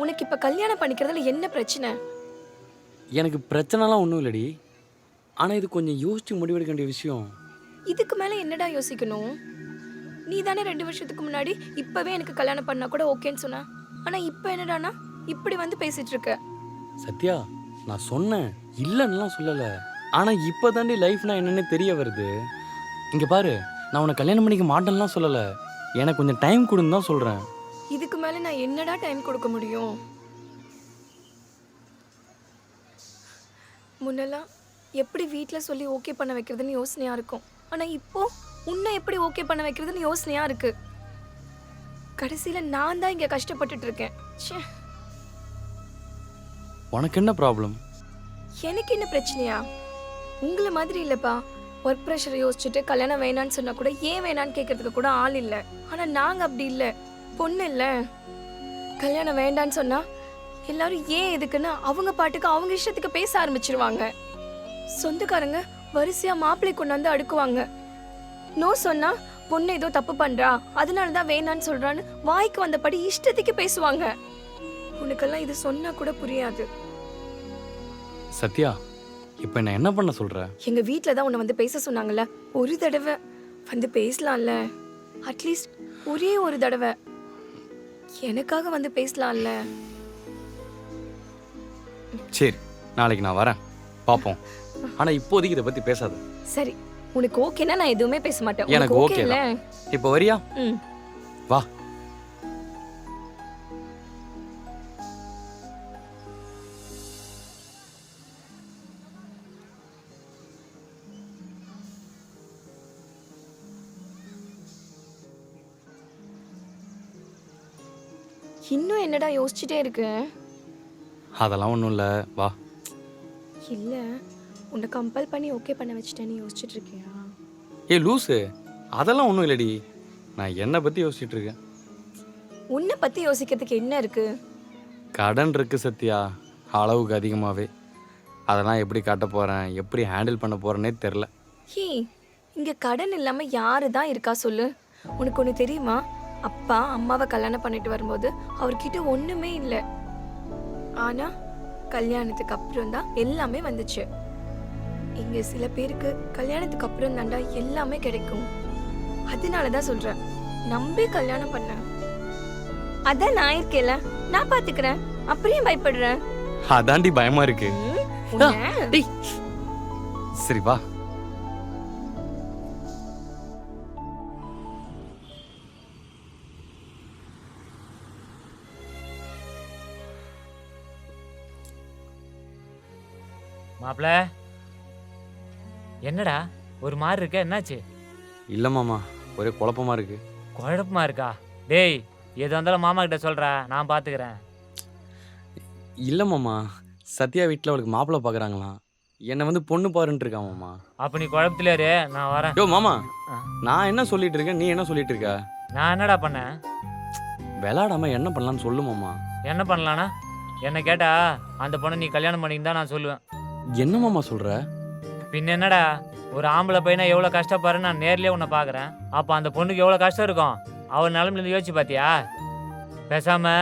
உனக்கு இப்ப கல்யாணம் பண்ணிக்கிறதுல என்ன பிரச்சனை? எனக்கு பிரச்சனைலாம் ஒன்றும் இல்லடி. ஆனால் இது கொஞ்சம் யோசிச்சு முடிவெடுக்க வேண்டிய விஷயம். இதுக்கு மேல என்னடா யோசிக்கணும்? நீ தானே 2 வருஷத்துக்கு முன்னாடி இப்பவே எனக்கு கல்யாணம் பண்ணா கூட ஓகேன்னு சொன்ன. ஆனா இப்ப என்னடானா இப்படி வந்து பேசிட்டு இருக்க. சத்யா, நான் சொன்னேன், இல்லைன்னுலாம் சொல்லலை. ஆனால் இப்போ தாண்டி லைஃப்னா என்னன்னு தெரிய வருது. இங்கே பாரு, நான் உன்னை கல்யாணம் பண்ணிக்க மாட்டேன்னுலாம் சொல்லலை. எனக்கு கொஞ்சம் டைம் கொடுன்னு தான் சொல்கிறேன். இதுக்கு மேல நான் என்னடா டைம் கொடுக்க முடியும்? முன்னெல்லாம் எப்படி வீட்ல சொல்லி ஓகே பண்ண வைக்கிறதுன்னு யோசனையா இருக்கும். ஆனா இப்போ உன்னை எப்படி ஓகே பண்ண வைக்கிறதுன்னு யோசனையா இருக்கு. கடைசியில நான் தான் இங்க கஷ்டப்பட்டுட்டு இருக்கேன். ச்சே. உனக்கு என்ன ப்ராப்ளம்? எனக்கு என்ன பிரச்சனையா? உங்களை மாதிரி இல்லப்பா. ஒர்க் ப்ரெஷரை யோசிச்சுட்டு கல்யாணம் வேணான்னு சொன்னா கூட ஏன் வேணான்னு கேட்கறதுக்கு கூட ஆள் இல்லை. ஆனா நாங்க அப்படி இல்லை. பொண்ணு இல்லை. கல்யாணம் வேண்டான்னு சொன்னா எல்லாரும் ஏன் எதுக்குன்னு அவங்க பாட்டுக்கு அவங்க இஷ்டத்துக்கு பேச ஆரம்பிச்சிருவாங்க. சொந்தக்காரங்க வரிசையா மாப்பிள்ளை கொண்டாந்து அடுக்குவாங்க. நோ சொன்னா பொண்ணு ஏதோ தப்பு பண்றா, அதனாலதான் வேணான்னு சொல்றான்னு வாய்க்கு வந்தபடி இஷ்டத்துக்கு பேசுவாங்க. உனக்கெல்லாம் இது சொன்னா கூட புரியாது. சத்யா, இப்போ நான் என்ன பண்ண சொல்ற? எங்க வீட்ல தான் உன்னை வந்து பேச சொன்னாங்கல்ல. ஒரு தடவை வந்து பேசலாம்ல. அட்லீஸ்ட் ஒரே ஒரு தடவை எனக்காக வந்து பேசலாம்ல. சரி, நாளைக்கு நான் வரேன், பார்ப்போம். ஆனால் இப்போதைக்கு இதை பற்றி பேசாத. சரி, உனக்கு ஓகேனா நான் எதுவுமே பேச மாட்டேன். எனக்கு உனக்கு ஓகே இல்ல? இப்போ வரியா? ம். வா. இன்னும் என்னடா யோசிச்சுட்டே இருக்கு? அதெல்லாம் ஒன்றும் இல்லை, வா. இல்ல, உன்னை கம்பல் பண்ணி ஓகே பண்ண வச்சுட்டேன்னு யோசிச்சுட்டு இருக்கியா? ஏய் லூசு, அதெல்லாம் ஒன்றும் இல்லடி. நான் என்னை பற்றி யோசிச்சுட்டு இருக்கேன். உன்னை பத்தி யோசிக்கிறதுக்கு என்ன இருக்கு? கடன் இருக்கு சத்யா, அளவுக்கு அதிகமாகவே. அதெல்லாம் எப்படி காட்ட போகிறேன், எப்படி ஹேண்டில் பண்ண போகிறேன்னே தெரில. ஹே, இங்க கடன் இல்லாம யாரு தான் இருக்கா சொல்லு? உனக்கு ஒண்ணு தெரியுமா? அப்பா அம்மாவை கல்யாணம் பண்ணிட்டு வரும்போது அவர்கிட்ட ஒண்ணுமே இல்லை. ஆனா கல்யாணத்துக்கு அப்புறம் தான் எல்லாமே வந்துச்சு. இங்க சில பேருக்கு கல்யாணத்துக்கு அப்புறம் தாண்டா எல்லாமே கிடைக்கும். அதனாலதான் சொல்றேன், நம்பி கல்யாணம் பண்ண. அதான் நான் இருக்கேல, நான் பாத்துக்கிறேன். அப்படியும் பயப்படுறேன். அதாண்டி பயமா இருக்கு. டேய், சரி வா. மாப்பிள, என்னடா ஒரு மாதிரி இருக்க, என்னாச்சு? இல்லை மாமா, ஒரே குழப்பமா இருக்கு. குழப்பமா இருக்கா? டேய், எது வந்தாலும் மாமா கிட்ட சொல்றா, நான் பாத்துக்கிறேன். இல்லை மாமா, சத்யா வீட்டில் அவளுக்கு மாப்பிள்ளை பார்க்குறாங்களாம். என்னை வந்து பொண்ணு பாருன்ட்டு இருக்கான் மாமா. அப்ப நீ குழப்பத்திலே இரு, நான் வரேன். யோ மாமா, ஆ. நான் என்ன சொல்லிட்டு இருக்கேன், நீ என்ன சொல்லிட்டு இருக்க? நான் என்னடா பண்ணேன்? விளாடாம என்ன பண்ணலான்னு சொல்லு மாமா. என்ன பண்ணலானா? என்ன கேட்டா அந்த பொண்ணை நீ கல்யாணம் பண்ணின்னு தான் நான் சொல்லுவேன். என்ன மாமா சொல்ற? பின்ன என்னடா, ஒரு ஆம்பளை பையனா எவ்வளோ கஷ்டப்படுறேன்னு நான் நேர்லயே உன்னை பார்க்குறேன். அப்போ அந்த பொண்ணுக்கு எவ்வளோ கஷ்டம் இருக்கும், அவள் நிலமையிலேருந்து யோசிச்சு பார்த்தியா? பேசாம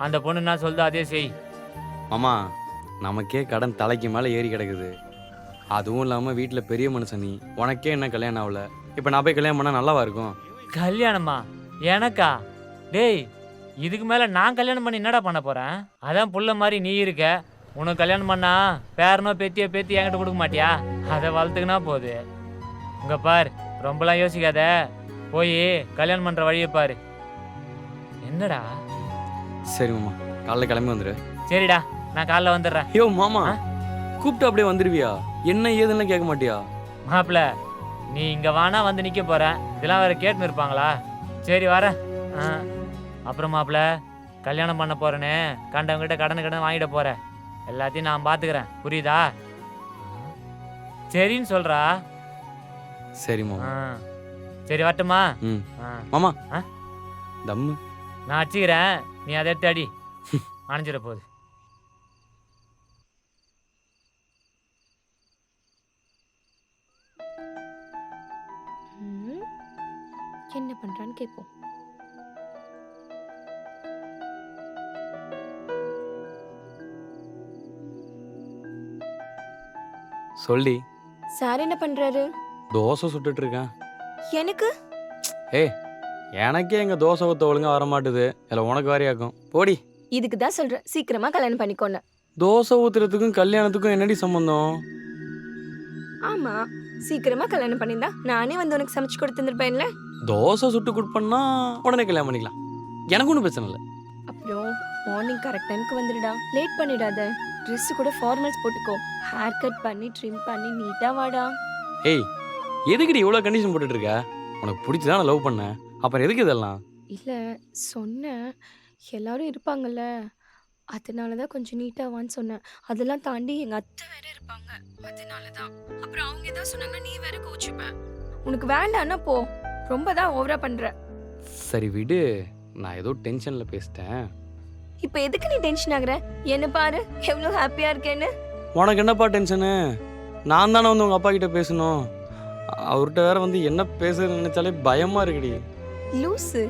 அந்த பொண்ணு என்ன சொல்லுதோ அதே செய். மாமா, நமக்கே கடன் தலைக்கு மேலே ஏறி கிடக்குது. அதுவும் இல்லாமல் வீட்டில் பெரிய மனுஷன் நீ, உனக்கே என்ன கல்யாணம் ஆகல. இப்போ நான் போய் கல்யாணம் பண்ணால் நல்லாவா இருக்கும்? கல்யாணமா? எனக்கா? டேய், இதுக்கு மேலே நான் கல்யாணம் பண்ணி என்னடா பண்ண போகிறேன்? அதான் புள்ள மாதிரி நீ இருக்க. உனக்கு கல்யாணம் பண்ணா பேரனோ பேத்தியோ பேத்தி என்கிட்ட கொடுக்க மாட்டியா? அதை வளர்த்துக்கினா போகுது. இங்கே பார், ரொம்பலாம் யோசிக்காத, போய் கல்யாணம் பண்ணுற வழியை பாரு. என்னடா? சரி மாமா, காலைல கிளம்பி வந்துடு. சரிடா, நான் காலைல வந்துடுறேன். ஐயோ மாமா, கூப்பிட்டு அப்படியே வந்துடுவியா? என்ன ஏதுன்னு கேட்க மாட்டியா? மாப்பிள்ள, நீ இங்கே வானா வந்து நிற்க போகிறேன், இதெல்லாம் வேறு கேட்டுன்னு இருப்பாங்களா? சரி வரேன். அப்புறம் மாப்பிள்ள, கல்யாணம் பண்ண போகிறேன்னு கண்டவங்கிட்ட கடன் வாங்கிட போகிறேன். எல்லாத்தையும் நான் பார்த்துக்கிறேன், புரியுதா? சரின்னு சொல்கிறா. சரி மாமா. சரி வரட்டுமா? ம் மாமா, ஆ? தம்மு நான் அடிச்சுக்கிறேன், நீ அதை எடுத்து அடி, அணைஞ்சிட போகுது. என்ன பண்றான்னு கேட்போம். சொல்லி சார் என்ன பண்றாரு? தோசை சுட்டுட்டு இருக்கேன். எனக்கு ஏய், எனக்கே எங்க தோசை ஊத்த ஒழுங்கா வர மாட்டுது. இல்லை உனக்கு வாரியாக்கும். போடி. இதுக்கு தான் சொல்றேன் சீக்கிரமா கல்யாணம் பண்ணிக்கோன்னு. தோசை ஊத்துறதுக்கும் கல்யாணத்துக்கும் என்னடி சம்பந்தம்? ஆமா, சீக்கிரமா கல்யாணம் பண்ணியிருந்தா நானே வந்து உனக்கு சமைச்சு கொடுத்துருப்பேன்ல. தோசை சுட்டு கொடுப்பேன்னா உடனே கல்யாணம் பண்ணிக்கலாம். எனக்கு ஒன்றும் பிரச்சனை இல்லை. அப்புறம் மார்னிங் கரெக்ட் டைம்க்கு வந்துடுடா, லேட் பண்ணிடாத. ட்ரெஸ் கூட ஃபார்மல்ஸ் போட்டுக்கோ, ஹேர் கட் பண்ணி ட்ரிம் பண்ணி நீட்டா வாடா. ஏய், எதுக்குடி இவ்வளோ கண்டிஷன் போட்டுட்டு இருக்க? உனக்கு பிடிச்சதான் நான் லவ் பண்ணேன், அப்புறம் எதுக்கு இதெல்லாம்? இல்ல சொன்னேன், எல்லாரும் இருப்பாங்கல்ல, அதனால தான் கொஞ்சம் நீட்டா வான்னு சொன்னேன். அதெல்லாம் தாண்டி எங்க அத்தை வேற இருப்பாங்க, அதனால தான். அப்புறம் அவங்க ஏதாவது சொன்னாங்கன்னா நீ வேற கோச்சுப்ப. உனக்கு வேண்டான்னா போ, ரொம்ப தான் ஓவரா பண்ற. சரி விடு, நான் ஏதோ டென்ஷனில் பேசிட்டேன். இப்போ எதுக்கு நீ டென்ஷன் ஆகுற? என்ன பாரு எவ்வளோ ஹாப்பியா இருக்கேன்னு. உனக்கு என்னப்பா டென்ஷனு? நான் தானே வந்து உங்கள் அப்பா கிட்ட பேசணும். அவர்கிட்ட வேற வந்து என்ன பேசுறதுன்னு நினைச்சாலே பயமா இருக்குடி. லூசு,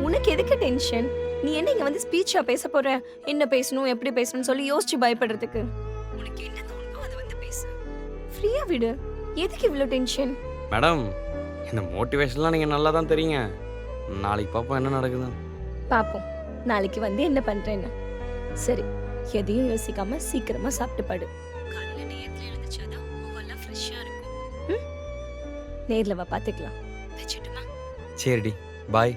உனக்கு எதுக்கு டென்ஷன்? நீ என்ன இங்க வந்து ஸ்பீச்சா பேச போற? என்ன பேசணும் எப்படி பேசணும்னு சொல்லி யோசிச்சு பயப்படுறதுக்கு. உனக்கு என்ன தோணுதோ அதை வந்து பேசு, ஃப்ரீயா விடு. எதுக்கு இவ்வளோ டென்ஷன்? மேடம், இந்த மோட்டிவேஷன்லாம் நீங்கள் நல்லா தான் தெரியுங்க. நாளைக்கு பார்ப்போம் என்ன நடக்குதுன்னு. பாப்போம் நாளைக்கு வந்து என்ன பண்றேன்னு. சரி, எதையும் யோசிக்காம சீக்கிரமா சாப்பிட்டு படு. காலையில நேரத்துல எழுந்துச்சாதான் முகம்லாம் ஃப்ரெஷ்ஷா இருக்கும். நேர்ல வா, பாத்துக்கலாம். வச்சிட்டுமா? சரிடி, பாய்.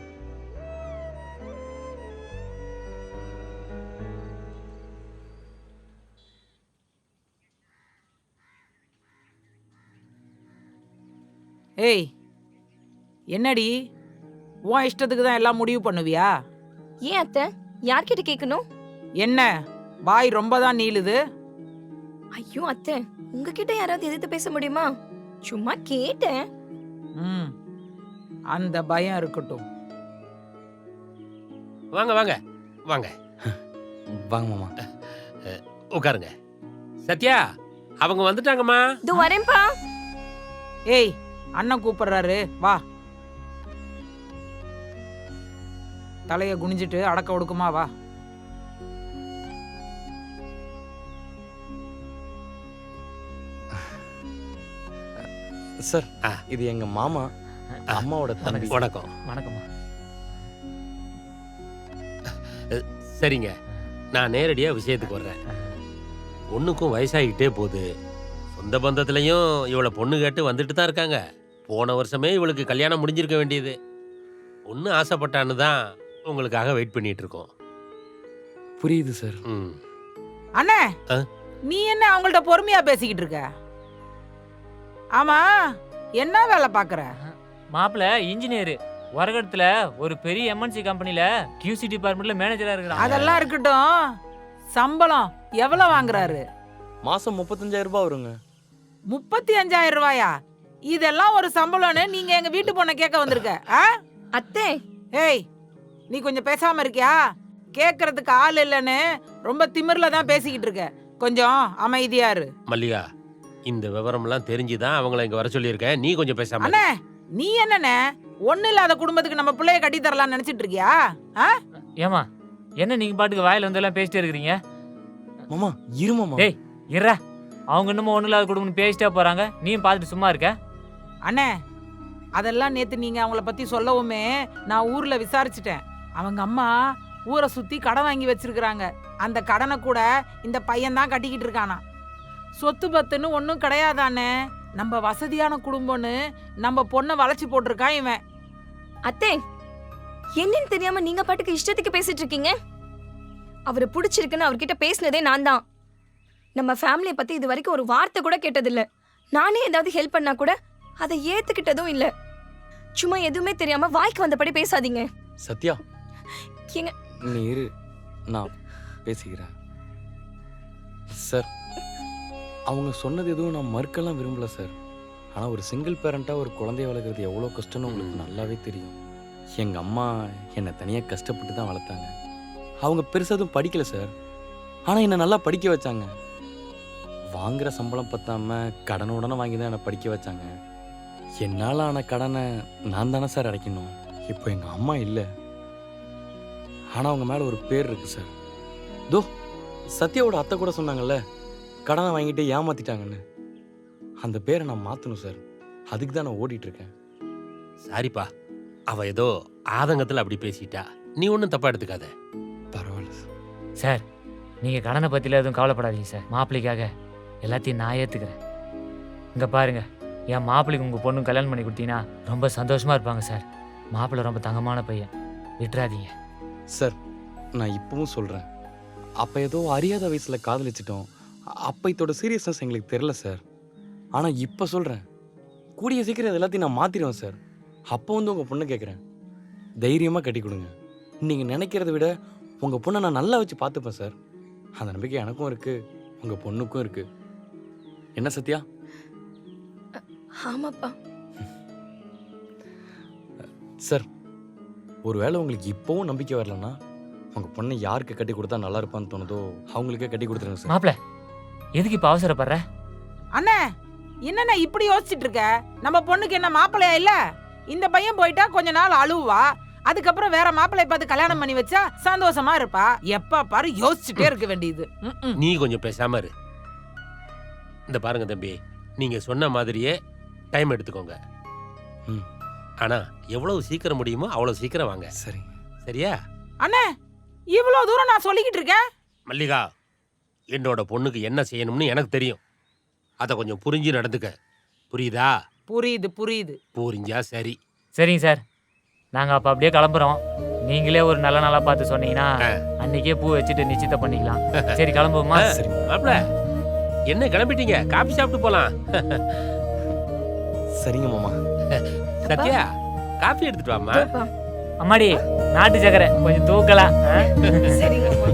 ஏய், என்னடி உன் இஷ்டத்துக்கு தான் எல்லாம் முடிவு பண்ணுவியா? ஏன் அத்தை, யார்கிட்ட கேட்கணும்? என்ன வாய் ரொம்ப தான் நீளுது? ஐயோ அத்தை, உங்ககிட்ட யாராவது எதிர்த்து பேச முடியுமா? சும்மா கேட்டேன். ம், அந்த பயம் இருக்கட்டும். வாங்க வாங்க வாங்க, வாங்க மாமா. உட்காருங்க. சத்யா, அவங்க வந்துட்டாங்கம்மா. இதோ வரேன்பா. ஏய், அண்ணன் கூப்பிடுறாரு, வா. தலைய குனிஞ்சிட்டு அடக்க ஒடுக்குமா வா. சார், ஆ. இது எங்க மாமா, அம்மாவோட தம்பி. வணக்கம். வணக்கம்மா. சரிங்க, நான் நேரடியா விஷயத்துக்கு வர்றேன். பொண்ணுக்கும் வயசாகிட்டே போகுது. சொந்த பந்தத்துலயும் இவளை பொண்ணு கேட்டு வந்துட்டு தான் இருக்காங்க. போன வருஷமே இவளுக்கு கல்யாணம் முடிஞ்சிருக்க வேண்டியது. பொண்ணு ஆசைப்பட்டான்னு தான் உங்களுக்காக வெயிட் பண்ணிட்டு இருக்கோம். புரியுது சார். ம். அண்ணே, ஆ? நீ என்ன அவங்கள்ட்ட பொறுமையா பேசிக்கிட்டு இருக்க? ஆமா, என்ன வேலை பாக்குற? மாப்பிள்ள இன்ஜினியர், உரகத்துல ஒரு பெரிய எம்என்சி கம்பெனில QC டிபார்ட்மெண்ட்ல மேனேஜரா இருக்கிறான். அதெல்லாம் இருக்கட்டும், சம்பளம் எவ்வளவு வாங்குறாரு? மாசம் 35,000 ரூபாய் வருங்க. 35,000 ரூபாயா? இதெல்லாம் ஒரு சம்பளம்னு நீங்க எங்க வீட்டு பொண்ணை கேட்க வந்திருக்க? ஆ? அத்தை, ஏய், நீ கொஞ்சம் பேசாம இருக்கியா? கேட்கறதுக்கு ஆள் இல்லைன்னு ரொம்ப திமிர்ல தான் பேசிக்கிட்டு இருக்க. கொஞ்சம் அமைதியா இரு. மல்லிகா, இந்த விவரம்லாம் தெரிஞ்சுதான் அவங்கள இங்க வர சொல்லியிருக்கேன். நீ கொஞ்சம் பேசாம இரு. அண்ணே, நீ என்னண்ணே ஒண்ணு இல்லாத குடும்பத்துக்கு நம்ம பிள்ளைய கட்டி தரலாம்னு நினைச்சிட்டு இருக்கியா? ஆ? ஏமா, என்ன நீங்க பாட்டுக்கு வாயில வந்து எல்லாம் பேசிட்டே இருக்கிறீங்க? மாமா இரு மாமா. டேய், இற. அவங்க இன்னமும் ஒன்றும் இல்லாத குடும்பம்னு பேசிட்டே போறாங்க, நீயும் பார்த்துட்டு சும்மா இருக்க? அண்ணே, அதெல்லாம் நேத்து நீங்க அவங்கள பத்தி சொல்லவுமே நான் ஊர்ல விசாரிச்சுட்டேன். அவங்க அம்மா ஊரை சுத்தி கடன் வாங்கி வச்சிருக்கிறாங்க. அந்த கடனை கூட இந்த பையன் தான் கட்டிக்கிட்டு இருக்கானா. சொத்து பத்துன்னு ஒன்றும் கிடையாதானே. நம்ம வசதியான குடும்பம்னு நம்ம பொண்ணை வளைச்சி போட்டிருக்கான் இவன். அத்தை, என்னன்னு தெரியாம நீங்க பாட்டுக்கு இஷ்டத்துக்கு பேசிட்டு இருக்கீங்க. அவரை பிடிச்சிருக்குன்னு அவர்கிட்ட பேசினதே நான் தான். நம்ம ஃபேமிலியை பத்தி இது வரைக்கும் ஒரு வார்த்தை கூட கேட்டதில்ல. நானே ஏதாவது ஹெல்ப் பண்ணா கூட அதை ஏத்துக்கிட்டதும் இல்ல. சும்மா எதுவுமே தெரியாம வாய்க்கு வந்தபடி பேசாதீங்க. சத்யா, ஏங்க, நீ இரு, நான் பேசிக்கிறேன். சார், அவங்க சொன்னது எதுவும் நான் மறுக்கலாம் விரும்பல சார். ஆனால் ஒரு சிங்கிள் பேரண்ட்டாக ஒரு குழந்தைய வளர்க்குறது எவ்வளோ கஷ்டம்னு உங்களுக்கு நல்லாவே தெரியும். எங்கள் அம்மா என்னை தனியாக கஷ்டப்பட்டு தான் வளர்த்தாங்க. அவங்க பெருசாதும் படிக்கலை சார், ஆனால் என்னை நல்லா படிக்க வச்சாங்க. வாங்குகிற சம்பளம் பத்தாம கடனுடனே வாங்கி தான் என்னை படிக்க வச்சாங்க. என்னால் ஆன கடனை நான் தானே சார் அடைக்கணும். இப்போ எங்கள் அம்மா இல்லை, ஆனால் அவங்க மேலே ஒரு பேர் இருக்குது சார். தோ சத்யாவோட அத்தை கூட சொன்னாங்கல்ல, கடனை வாங்கிட்டு ஏமாத்திட்டாங்கன்னு. அந்த பேரை நான் மாற்றணும் சார். அதுக்கு தான் நான் ஓடிட்டு இருக்கேன். சாரிப்பா, அவ ஏதோ ஆதங்கத்துல அப்படி பேசிட்டா. நீ ஒன்றும் தப்பா எடுத்துக்காத. பரவாயில்ல சார். சார் நீங்கள் கடனை பற்றிலாம் எதுவும் கவலைப்படாதீங்க சார். மாப்பிள்ளைக்காக எல்லாத்தையும் நான் ஏற்றுக்கிறேன். இங்கே பாருங்க, என் மாப்பிள்ளைக்கு உங்கள் பொண்ணு கல்யாணம் பண்ணி கொடுத்தீங்கன்னா ரொம்ப சந்தோஷமாக இருப்பாங்க சார். மாப்பிள்ளை ரொம்ப தங்கமான பையன், விட்டுறாதீங்க சார். நான் இப்பவும் சொல்கிறேன், அப்போ ஏதோ அறியாத வயசில் காதலிச்சிட்டோம். அப்போ இதோட சீரியஸ்னஸ் எங்களுக்கு தெரில சார். ஆனால் இப்போ சொல்கிறேன், கூடிய சீக்கிரம் இது எல்லாத்தையும் நான் மாற்றிடுவேன் சார். அப்போ வந்து உங்கள் பொண்ணை கேட்குறேன், தைரியமாக கட்டி கொடுங்க. நீங்கள் நினைக்கிறத விட உங்கள் பொண்ணை நான் நல்லா வச்சு பார்த்துப்பேன் சார். அந்த நம்பிக்கை எனக்கும் இருக்குது, உங்கள் பொண்ணுக்கும் இருக்குது. என்ன சத்யா? ஆமாப்பா. சார், ஒருவேளை உங்களுக்கு இப்போவும் நம்பிக்கை வரலன்னா உங்கள் பொண்ணை யாருக்கு கட்டி கொடுத்தா நல்லா இருப்பான்னு தோணுதோ அவங்களுக்கே கட்டி கொடுத்துருங்க சார். மாப்பிள்ளை. எதுக்கு இப்போ அவசரப்படுற? அண்ணே, என்னண்ணே இப்படி யோசிச்சுட்டு இருக்க? நம்ம பொண்ணுக்கு என்ன மாப்பிள்ளையா இல்ல? இந்த பையன் போயிட்டா கொஞ்ச நாள் அழுவா, அதுக்கப்புறம் வேற மாப்பிள்ளைய பார்த்து கல்யாணம் பண்ணி வச்சா சந்தோஷமா இருப்பா. எப்ப பாரு யோசிச்சுட்டே இருக்க வேண்டியது. நீ கொஞ்சம் பேசாம இரு. இந்த பாருங்க தம்பி, நீங்க சொன்ன மாதிரியே டைம் எடுத்துக்கோங்க. ம். ஆனா எவ்வளவு சீக்கிரம் முடியுமோ அவ்வளவு சீக்கிரம் வாங்க. சரி. சரியா? அண்ணே, இவ்வளவு தூரம் நான் சொல்லிக்கிட்டு இருக்கேன். மல்லிகா, என்னோட பொண்ணுக்கு என்ன செய்யணும்னு எனக்கு தெரியும். அதை கொஞ்சம் புரிஞ்சு நடந்துக்க. புரியுதா? புரியுது புரியுது. புரிஞ்சா சரி. சரிங்க சார், நாங்கள் அப்போ அப்படியே கிளம்புறோம். நீங்களே ஒரு நல்ல நாளாக பார்த்து சொன்னீங்கன்னா அன்னைக்கே பூ வச்சுட்டு நிச்சயத்தை பண்ணிக்கலாம். சரி, கிளம்புவோமா? சரி. மாப்பிள, என்ன கிளம்பிட்டீங்க? காபி சாப்பிட்டு போலாம். சரிங்க மாமா. சத்யா, காபி எடுத்துட்டு வாமா. அப்பா. அம்மாடி, நாட்டு சக்கரை கொஞ்சம் தூக்கலாம். சரிங்கம்மா.